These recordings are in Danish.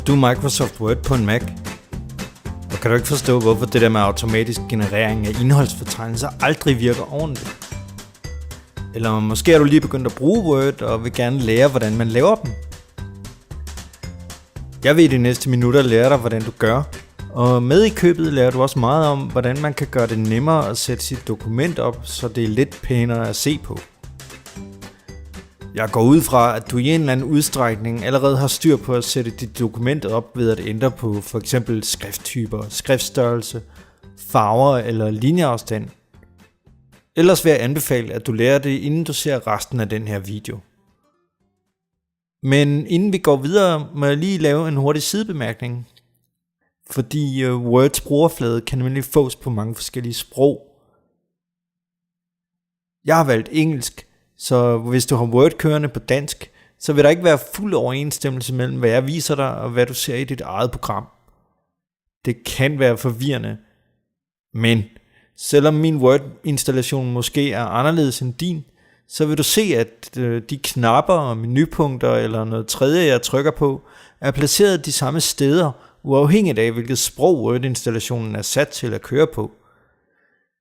du Microsoft Word på en Mac? Og kan du ikke forstå, hvorfor det der med automatisk generering af indholdsfortegnelser aldrig virker ordentligt? Eller måske er du lige begyndt at bruge Word og vil gerne lære, hvordan man laver dem? Jeg vil i de næste minutter lære dig, hvordan du gør. Og med i købet lærer du også meget om, hvordan man kan gøre det nemmere at sætte sit dokument op, så det er lidt pænere at se på. Jeg går ud fra, at du i en eller anden udstrækning allerede har styr på at sætte dit dokument op ved at ændre på f.eks. skrifttyper, skriftstørrelse, farver eller linjeafstand. Ellers vil jeg anbefale, at du lærer det, inden du ser resten af den her video. Men inden vi går videre, må jeg lige lave en hurtig sidebemærkning. Fordi Words brugerflade kan nemlig fås på mange forskellige sprog. Jeg har valgt engelsk, så hvis du har Word kørende på dansk, så vil der ikke være fuld overensstemmelse mellem, hvad jeg viser dig og hvad du ser i dit eget program. Det kan være forvirrende, men selvom min Word-installation måske er anderledes end din, så vil du se, at de knapper og menupunkter eller noget tredje, jeg trykker på, er placeret de samme steder, uafhængigt af hvilket sprog Word-installationen er sat til at køre på.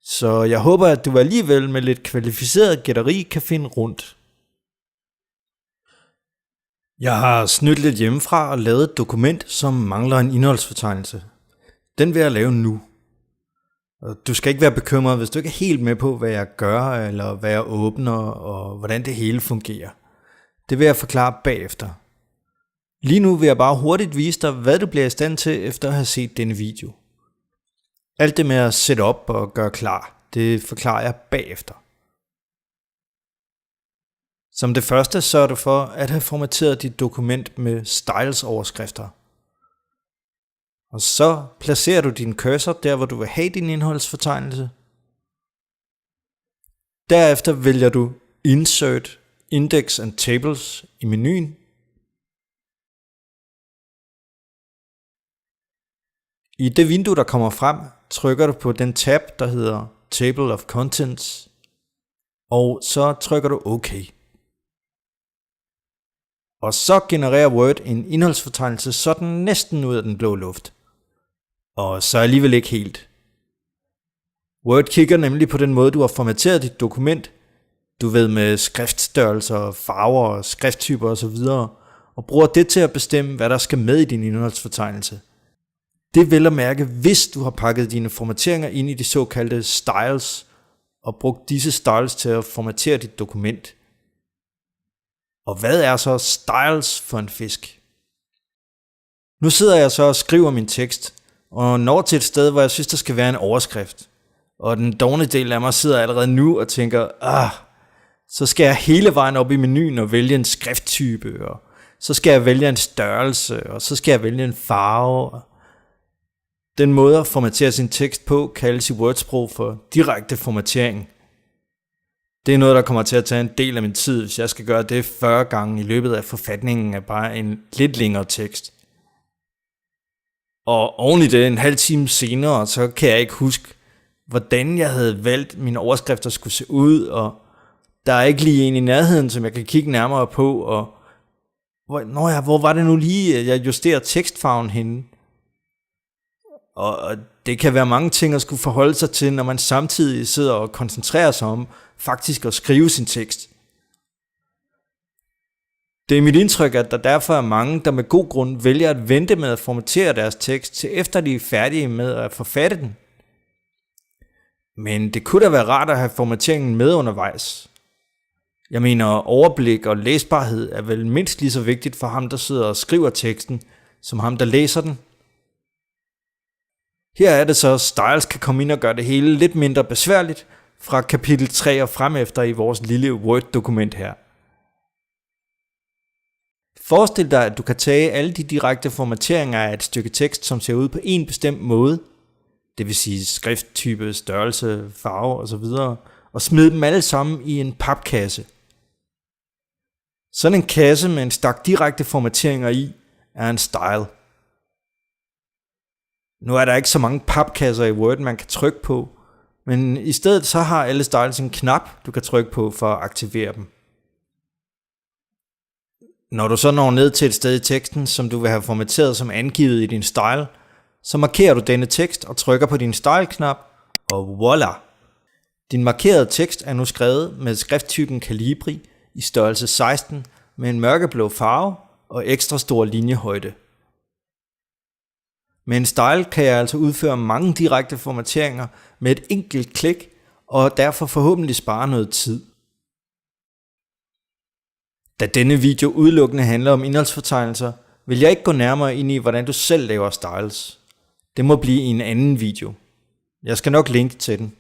Så jeg håber, at du alligevel med lidt kvalificeret gætteri kan finde rundt. Jeg har snydt lidt hjemmefra og lavet et dokument, som mangler en indholdsfortegnelse. Den vil jeg lave nu. Du skal ikke være bekymret, hvis du ikke er helt med på, hvad jeg gør, eller hvad jeg åbner, og hvordan det hele fungerer. Det vil jeg forklare bagefter. Lige nu vil jeg bare hurtigt vise dig, hvad du bliver i stand til, efter at have set denne video. Alt det med at sætte op og gøre klar, det forklarer jeg bagefter. Som det første sørger du for at have formateret dit dokument med styles-overskrifter. Og så placerer du din cursor der, hvor du vil have din indholdsfortegnelse. Derefter vælger du Insert, Index and Tables i menuen. I det vindue, der kommer frem, trykker du på den tab, der hedder Table of Contents, og så trykker du OK. Og så genererer Word en indholdsfortegnelse sådan næsten ud af den blå luft. Og så alligevel ikke helt. Word kigger nemlig på den måde, du har formateret dit dokument, du ved med skriftstørrelser, farver, skrifttyper osv., og bruger det til at bestemme, hvad der skal med i din indholdsfortegnelse. Det vil at mærke, hvis du har pakket dine formateringer ind i de såkaldte styles, og brugt disse styles til at formatere dit dokument. Og hvad er så styles for en fisk? Nu sidder jeg så og skriver min tekst, og når til et sted, hvor jeg synes, der skal være en overskrift. Og den dårlige del af mig sidder allerede nu og tænker, så skal jeg hele vejen op i menuen og vælge en skrifttype, og så skal jeg vælge en størrelse, og så skal jeg vælge en farve. Den måde at formatere sin tekst på kaldes i Word-sprog for direkte formatering. Det er noget, der kommer til at tage en del af min tid, hvis jeg skal gøre det 40 gange i løbet af forfatningen af bare en lidt længere tekst. Og oven i det en halv time senere, så kan jeg ikke huske, hvordan jeg havde valgt mine overskrifter skulle se ud, og der er ikke lige en i nærheden, som jeg kan kigge nærmere på, og hvor var det nu lige, jeg justerer tekstfarven henne? Og det kan være mange ting at skulle forholde sig til, når man samtidig sidder og koncentrerer sig om faktisk at skrive sin tekst. Det er mit indtryk, at der derfor er mange, der med god grund vælger at vente med at formatere deres tekst, til efter de er færdige med at forfatte den. Men det kunne da være rart at have formateringen med undervejs. Jeg mener, overblik og læsbarhed er vel mindst lige så vigtigt for ham, der sidder og skriver teksten, som ham, der læser den. Her er det så, styles kan komme ind og gøre det hele lidt mindre besværligt fra kapitel 3 og frem efter i vores lille Word-dokument her. Forestil dig, at du kan tage alle de direkte formateringer af et stykke tekst, som ser ud på en bestemt måde, det vil sige skrifttype, størrelse, farve osv., og smide dem alle sammen i en papkasse. Sådan en kasse med en stak direkte formateringer i er en style. Nu er der ikke så mange papkasser i Word, man kan trykke på, men i stedet så har alle styles en knap, du kan trykke på for at aktivere dem. Når du så når ned til et sted i teksten, som du vil have formateret som angivet i din style, så markerer du denne tekst og trykker på din style-knap, og voila! Din markerede tekst er nu skrevet med skrifttypen Calibri i størrelse 16 med en mørkeblå farve og ekstra stor linjehøjde. Med en style kan jeg altså udføre mange direkte formateringer med et enkelt klik, og derfor forhåbentlig spare noget tid. Da denne video udelukkende handler om indholdsfortegnelser, vil jeg ikke gå nærmere ind i, hvordan du selv laver styles. Det må blive i en anden video. Jeg skal nok linke til den.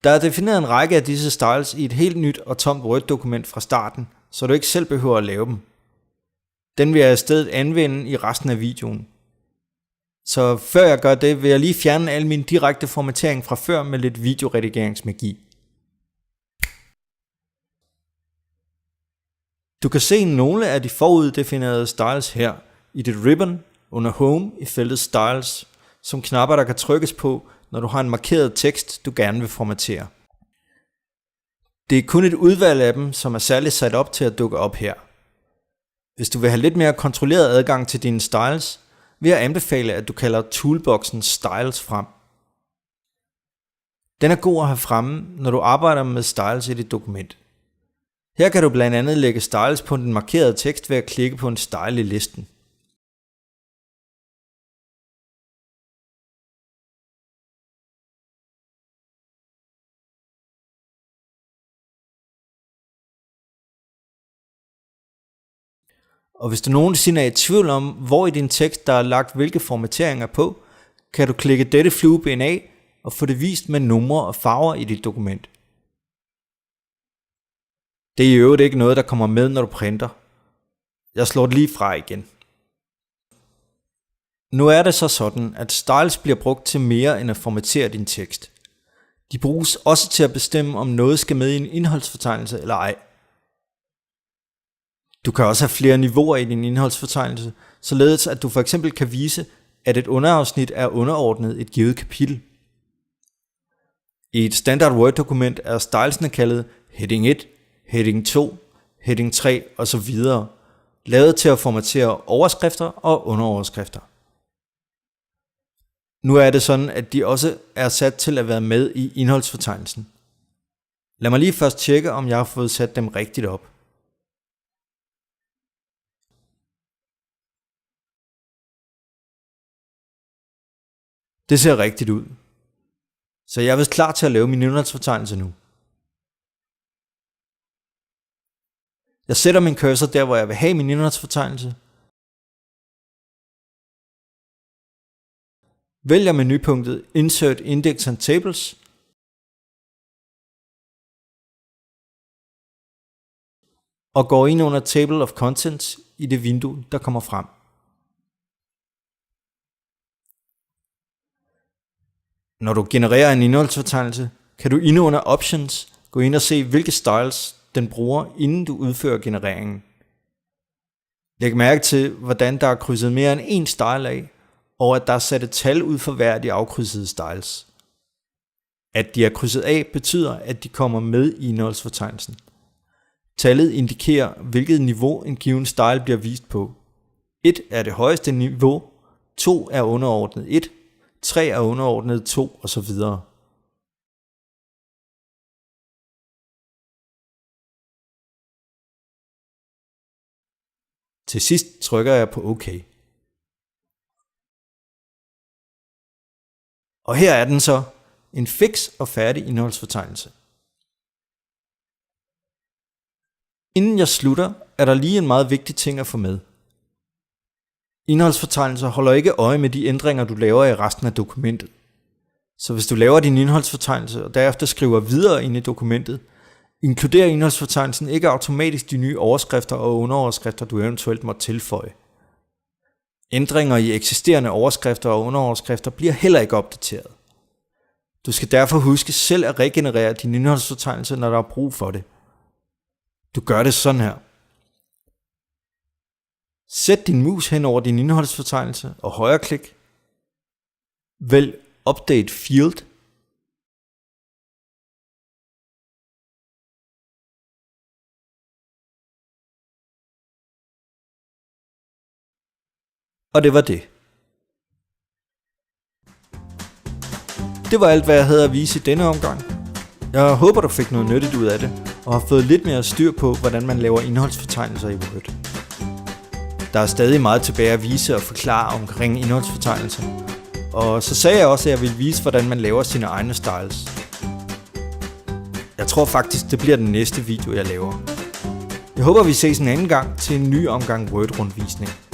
Der er defineret en række af disse styles i et helt nyt og tomt Word-dokument fra starten, så du ikke selv behøver at lave dem. Den vil jeg i stedet anvende i resten af videoen. Så før jeg gør det, vil jeg lige fjerne al min direkte formatering fra før med lidt videoredigeringsmagi. Du kan se nogle af de foruddefinerede styles her i dit ribbon under Home i feltet Styles, som knapper der kan trykkes på, når du har en markeret tekst, du gerne vil formatere. Det er kun et udvalg af dem, som er særligt sat op til at dukke op her. Hvis du vil have lidt mere kontrolleret adgang til dine styles, vil jeg anbefale, at du kalder toolboxen Styles frem. Den er god at have fremme, når du arbejder med styles i dit dokument. Her kan du blandt andet lægge styles på den markerede tekst ved at klikke på en style i listen. Og hvis du nogensinde er i tvivl om, hvor i din tekst der er lagt hvilke formateringer på, kan du klikke dette flueben af og få det vist med numre og farver i dit dokument. Det er i øvrigt ikke noget, der kommer med, når du printer. Jeg slår det lige fra igen. Nu er det så sådan, at styles bliver brugt til mere end at formatere din tekst. De bruges også til at bestemme, om noget skal med i en indholdsfortegnelse eller ej. Du kan også have flere niveauer i din indholdsfortegnelse, således at du for eksempel kan vise, at et underafsnit er underordnet et givet kapitel. I et standard Word-dokument er stylesene kaldet heading 1, heading 2, heading 3 osv., lavet til at formatere overskrifter og underoverskrifter. Nu er det sådan, at de også er sat til at være med i indholdsfortegnelsen. Lad mig lige først tjekke, om jeg har fået sat dem rigtigt op. Det ser rigtigt ud. Så jeg er vist klar til at lave min indholdsfortegnelse nu. Jeg sætter min cursor der, hvor jeg vil have min indholdsfortegnelse. Vælger menupunktet Insert Index and Tables. Og går ind under Table of Contents i det vindue, der kommer frem. Når du genererer en indholdsfortegnelse, kan du inde under Options gå ind og se, hvilke styles den bruger, inden du udfører genereringen. Læg mærke til, hvordan der er krydset mere end én style af, og at der er sat et tal ud for hver af de afkrydsede styles. At de er krydset af betyder, at de kommer med i indholdsfortegnelsen. Tallet indikerer, hvilket niveau en given style bliver vist på. 1 er det højeste niveau, 2 er underordnet 1, 3 er underordnet 2 osv. Til sidst trykker jeg på OK. Og her er den så, en fix og færdig indholdsfortegnelse. Inden jeg slutter, er der lige en meget vigtig ting at få med. Indholdsfortegnelser holder ikke øje med de ændringer, du laver i resten af dokumentet. Så hvis du laver din indholdsfortegnelse og derefter skriver videre ind i dokumentet, inkluderer indholdsfortegnelsen ikke automatisk de nye overskrifter og underoverskrifter, du eventuelt må tilføje. Ændringer i eksisterende overskrifter og underoverskrifter bliver heller ikke opdateret. Du skal derfor huske selv at regenerere din indholdsfortegnelse, når der er brug for det. Du gør det sådan her. Sæt din mus hen over din indholdsfortegnelse og højreklik. Vælg Update Field. Og det var det. Det var alt, hvad jeg havde at vise i denne omgang. Jeg håber, du fik noget nyttigt ud af det, og har fået lidt mere styr på, hvordan man laver indholdsfortegnelser i Word. Der er stadig meget tilbage at vise og forklare omkring indholdsfortegnelser, og så sagde jeg også, at jeg ville vise, hvordan man laver sine egne styles. Jeg tror faktisk, det bliver den næste video, jeg laver. Jeg håber, vi ses en anden gang til en ny omgang Word-rundvisning.